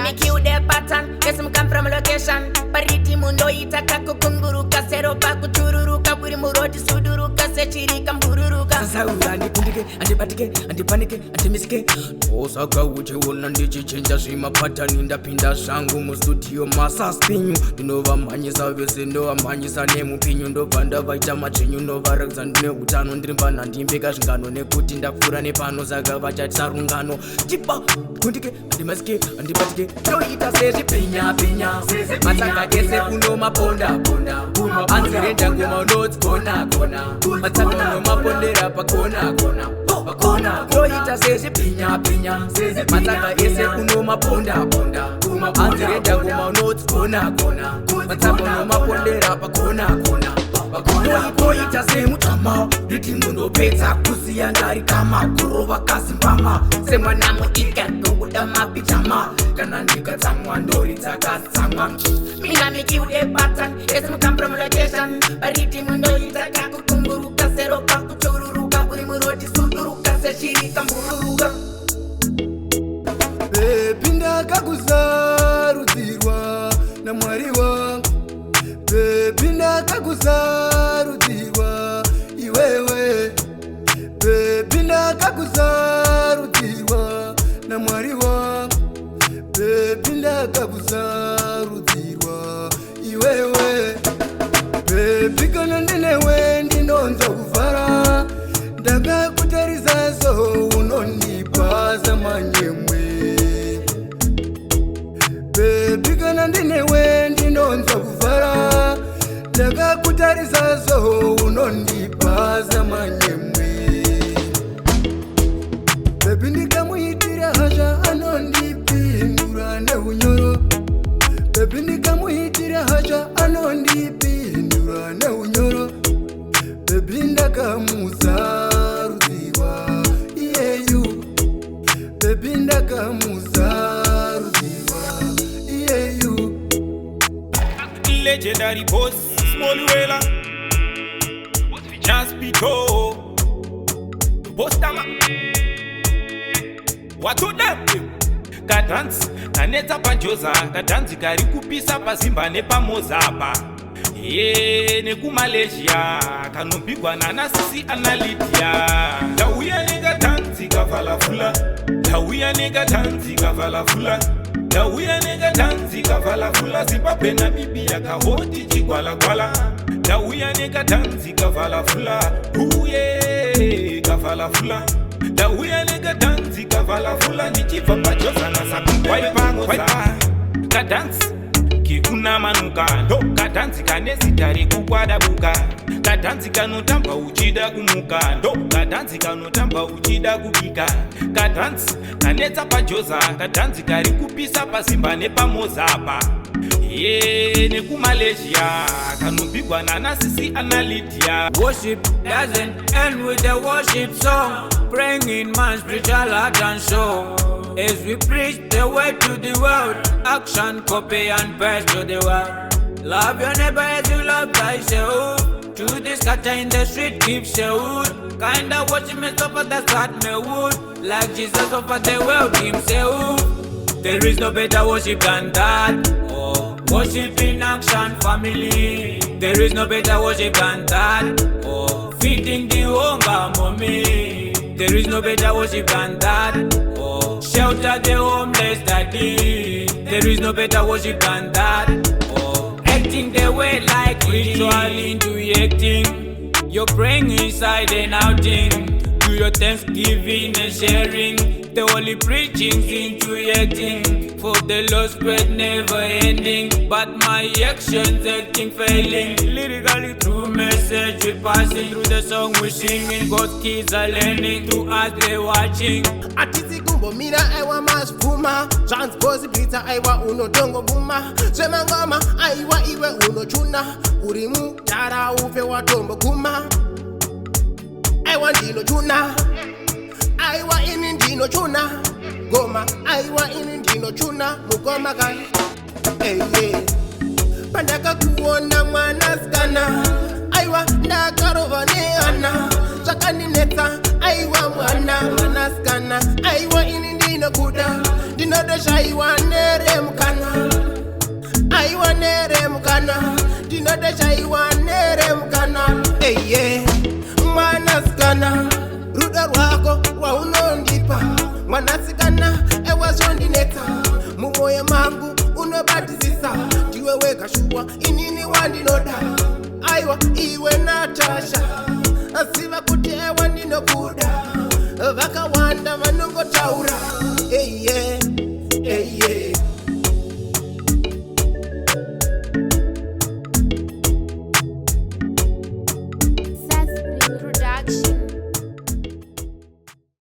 me kill the pattern. Yes, I'm come from location. Pariti mundo itaka kukunguruka. Seropa kutururuka. Buri muroti suduruka. Sechirika mbururuka. Sasa ugani kundike, antipatike, antipanike, antimisike. Osaka uche wona ndichichenja zvima pattern. Ndapinda shangu mu studio masa Sipinyu. Ndinova manyisa vese ndova manyisa nemupinyu. Ndobva ndavaita machenyu ndovarakidza ndine utano. Ndirimba ndandimbeka zvingano nekuti ndakura nepano. Saka vachatisa rungano. Chipa kundike, antimasike, antipatike. Ndoita sezvipinya pinya. Matsanga ese kuno maponda ponda. Anzirenda ngoma unotsi kona kona. Matsanga no mapondera pakona kona. Pakona ndoita sezvipinya pinya. Matsanga ese kuno maponda ponda. Anzirenda ngoma unotsi kona kona. Matsanga no mapondera pakona kona. Ndoita semutama. Riti munopedza kuziya ndari kama. Kurova kasimbama. Semwana muika ndokuda mapijama. Kana ndikatsamwa ndoridza kasitsamwa. Mina me kill the pattern. Yes, I'm come from location. Pariti mundo itaka kukunguruka. Seropa kutururuka. Buri muroti suduruka. Sechirika mbururuka. Baby ndakakuzarudzirwa naMwari wangu. Baby ndakakuzarudzirwa iwewe. Baby ndakakuzarudzirwa naMwari wangu. Baby ndakakuzarudzirwa iwewe. Baby kana ndinewe ndinonza kuvhara. Ndakakutarisa so unondipa samanyemwe. Baby kana ndinewe ndinonza kuvhara. Ndakakutarisa so unondipa samanyemwe. Baby ndikamuitira hasha anondipindura neunyoro. Baby ndikamuitira hasha anondipindura neunyoro. Baby ndakamuzarudzirwa iyeyu. Baby ndakamuzarudzirwa iyeyu. Legendary boss, small wela. Just Pito. Postama. What to them? Kadansi, kaneta pajoza. Kadansi kari kupisa pasimba nepa mozaba. Neku Malaysia. Kanopigwa na sisi analitia. Dauya nega dansi kavala fula. Dauya nega dansi kavala fula. Dauya nega dansi kavala fula. Zimbabwe na Namibia kahoti chigwala gwala. Dauya nega dansi kavala fula. Uye kavala fula. Dauya nega dansi kavala fula. Nichiva pajoza na sabi waipango za. Kadansi kikuna manuka. Ndo kadansi kanesi tari kukwada buka. Kadansi kanotamba uchida kumuka. Ndo kadansi kanotamba uchida kubika. Kadansi kaneta pajoza. Kadansi kari kupisa pasimba nepa mozaba. Neku Malaysia. Kanopigwa na sisi analitia. Worship doesn't end with the worship song. Praying in man's spiritual heart and soul. As we preach the word to the world, action, copy and pass to the world. Love your neighbor as you love thyself. To the scatter in the street, keep shout. Kinda worship me suffer, that's what me would. Like Jesus offered the world himself. There is no better worship than that. Oh, worship in action, family. There is no better worship than that. Oh, feeding the hunger, mommy. There is no better worship than that. Oh, shelter the homeless, daddy. There is no better worship than that. Oh, acting the way like ritual into acting. You're praying inside and outing. Do your thanksgiving and sharing. The holy preachings into acting. For the lost spread never ending. But my actions acting failing. Lyrically through message we passing. Through the song we singing. God's kids are learning. Through us they watching. Atisi kumbo mira aiwa masfuma. Transpose blita aiwa uno dongo buma. Sema ngoma aiwa iwe uno chuna. Urimu tara ufe watombo kuma. Aiwa ndino chuna. Aiwa ini ndino chuna. Goma aiwa ini ndino chuna. Mugoma gani. Hey yeah. Pandaka kuona mwana skana. Aiwa ndakarova neana. Chakani neta aiwa mwana skana. Aiwa ini ndino kuda. ndinodeshaiwa neremukana aiwa neremukana ndinodeshaiwa neremukana eye mwanasikana rudo rwako rwaunondipa mwanasikana ewazvondinetsa mumwoyo mangu unobatisisa ndiwe wega shuwa inini wandinoda aiwa iwe natasha asiva